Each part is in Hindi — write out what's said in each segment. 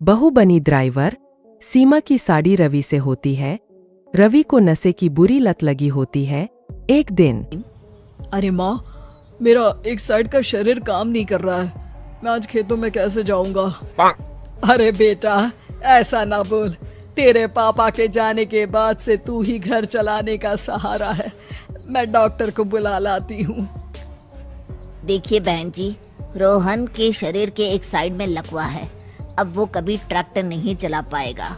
बहू बनी ड्राइवर। सीमा की साड़ी रवि से होती है। रवि को नशे की बुरी लत लगी होती है। एक दिन अरे माँ, मेरा एक साइड का शरीर काम नहीं कर रहा है। मैं आज खेतों में कैसे जाऊंगा? अरे बेटा, ऐसा ना बोल। तेरे पापा के जाने के बाद से तू ही घर चलाने का सहारा है। मैं डॉक्टर को बुला लाती हूँ। देखिए बहन जी, रोहन के शरीर के एक साइड में लकवा है। अब वो कभी ट्रैक्टर नहीं चला पाएगा।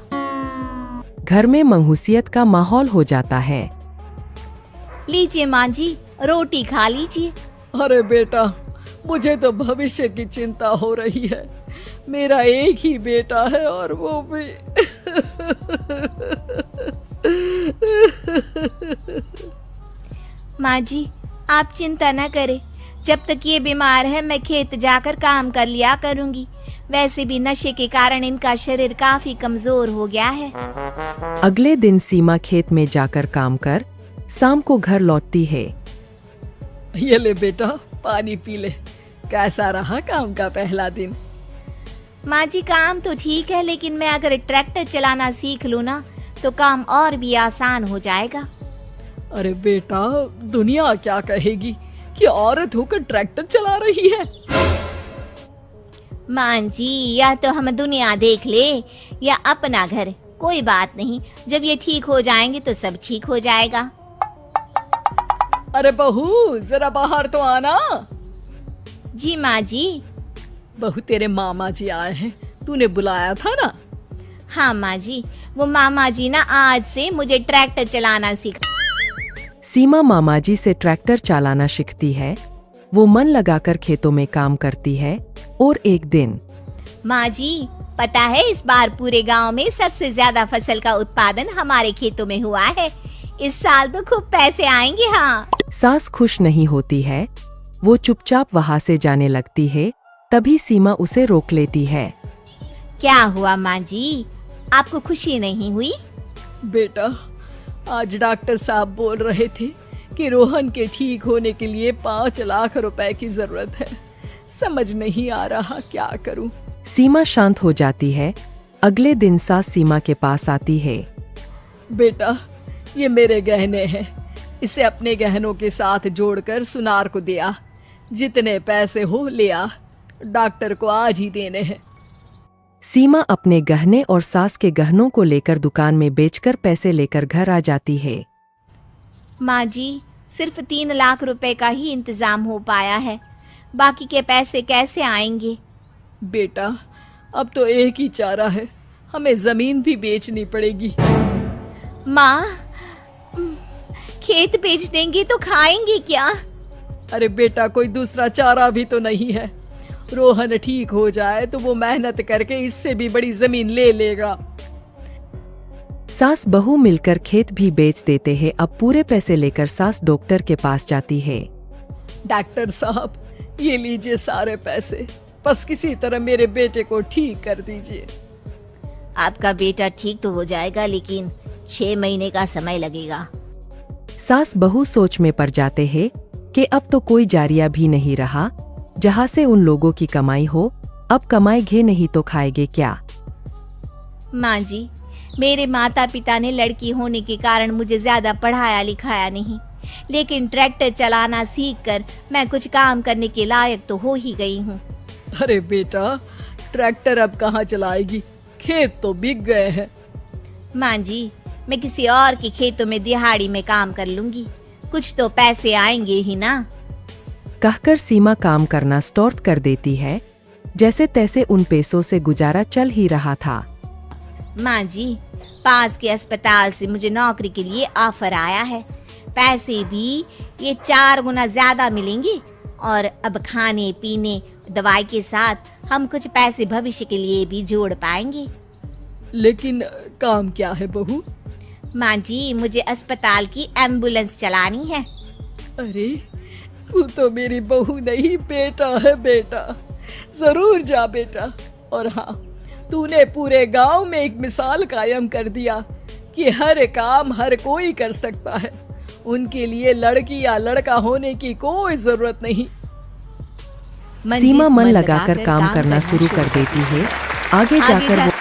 घर में मंहूसियत का माहौल हो जाता है। लीजिए माँ जी, रोटी खा लीजिए। अरे बेटा, मुझे तो भविष्य की चिंता हो रही है। मेरा एक ही बेटा है और वो भी माँ जी, आप चिंता न करें। जब तक ये बीमार है मैं खेत जाकर काम कर लिया करूंगी। वैसे भी नशे के कारण इनका शरीर काफी कमजोर हो गया है। अगले दिन सीमा खेत में जाकर काम कर शाम को घर लौटती है। ये ले बेटा, पानी पी ले। कैसा रहा काम का पहला दिन? माँ जी, काम तो ठीक है, लेकिन मैं अगर ट्रैक्टर चलाना सीख लूँ ना तो काम और भी आसान हो जाएगा। अरे बेटा, दुनिया क्या कहेगी कि औरत होकर ट्रैक्टर चला रही है। माँ जी, या तो हम दुनिया देख ले या अपना घर, कोई बात नहीं। जब ये ठीक हो जाएंगे तो सब ठीक हो जाएगा। अरे बहू, जरा बाहर तो आना। जी माँ जी। बहू, तेरे मामा जी आए हैं, तूने बुलाया था ना? हाँ माँ जी, वो मामा जी ना आज से मुझे ट्रैक्टर चलाना सिखा। सीमा मामाजी से ट्रैक्टर चलाना सीखती है। वो मन लगाकर खेतों में काम करती है। और एक दिन माँ जी, पता है इस बार पूरे गांव में सबसे ज्यादा फसल का उत्पादन हमारे खेतों में हुआ है। इस साल तो खूब पैसे आएंगे। हाँ। सास खुश नहीं होती है। वो चुपचाप वहाँ से जाने लगती है। तभी सीमा उसे रोक लेती है। क्या हुआ माँ जी, आपको खुशी नहीं हुई? बेटा, आज डॉक्टर साहब बोल रहे थे कि रोहन के ठीक होने के लिए 5 लाख रुपए की जरूरत है। समझ नहीं आ रहा क्या करूं। सीमा शांत हो जाती है। अगले दिन सास सीमा के पास आती है। बेटा, ये मेरे गहने हैं। इसे अपने गहनों के साथ जोड़कर सुनार को दिया। जितने पैसे हो ले आ। डॉक्टर को आज ही देने हैं। सीमा अपने गहने और सास के गहनों को लेकर दुकान में बेचकर पैसे लेकर घर आ जाती है। माँ जी, सिर्फ 3 लाख रुपए का ही इंतजाम हो पाया है। बाकी के पैसे कैसे आएंगे? बेटा, अब तो एक ही चारा है, हमें जमीन भी बेचनी पड़ेगी। माँ, खेत बेच देंगे तो खाएंगे क्या? अरे बेटा, कोई दूसरा चारा भी तो नहीं है। रोहन ठीक हो जाए तो वो मेहनत करके इससे भी बड़ी जमीन ले लेगा। सास बहू मिलकर खेत भी बेच देते हैं। अब पूरे पैसे लेकर सास डॉक्टर के पास जाती है। डॉक्टर साहब, ये लीजिए सारे पैसे। बस किसी तरह मेरे बेटे को ठीक कर दीजिए। आपका बेटा ठीक तो हो जाएगा, लेकिन 6 महीने का समय लगेगा। सास बहू सोच में पड़ जाते हैं कि अब तो कोई जारिया भी नहीं रहा जहाँ से उन लोगों की कमाई हो। अब कमाएंगे नहीं तो खाएंगे क्या? माँ जी, मेरे माता पिता ने लड़की होने के कारण मुझे ज्यादा पढ़ाया लिखाया नहीं, लेकिन ट्रैक्टर चलाना सीखकर मैं कुछ काम करने के लायक तो हो ही गई हूँ। अरे बेटा, ट्रैक्टर अब कहाँ चलाएगी? खेत तो बिक गए हैं। माँ जी, मैं किसी और के खेतों में दिहाड़ी में काम कर लूंगी। कुछ तो पैसे आएंगे ही ना। कहकर सीमा काम करना स्टार्ट कर देती है। जैसे तैसे उन पैसों से गुजारा चल ही रहा था। माँ जी, पास के अस्पताल से मुझे नौकरी के लिए ऑफर आया है। पैसे भी ये 4 गुना ज्यादा मिलेंगे और अब खाने पीने दवाई के साथ हम कुछ पैसे भविष्य के लिए भी जोड़ पाएंगे। लेकिन काम क्या है बहू? माँ जी, मुझे अस्पताल की एम्बुलेंस चलानी है। अरे, तू तो मेरी बहू नहीं, बेटा है। बेटा, जरूर जा बेटा। और हाँ, तूने पूरे गांव में एक मिसाल कायम कर दिया कि हर काम हर कोई कर सकता है। उनके लिए लड़की या लड़का होने की कोई जरूरत नहीं। सीमा मन लगाकर काम करना शुरू कर देती है। आगे जाकर वो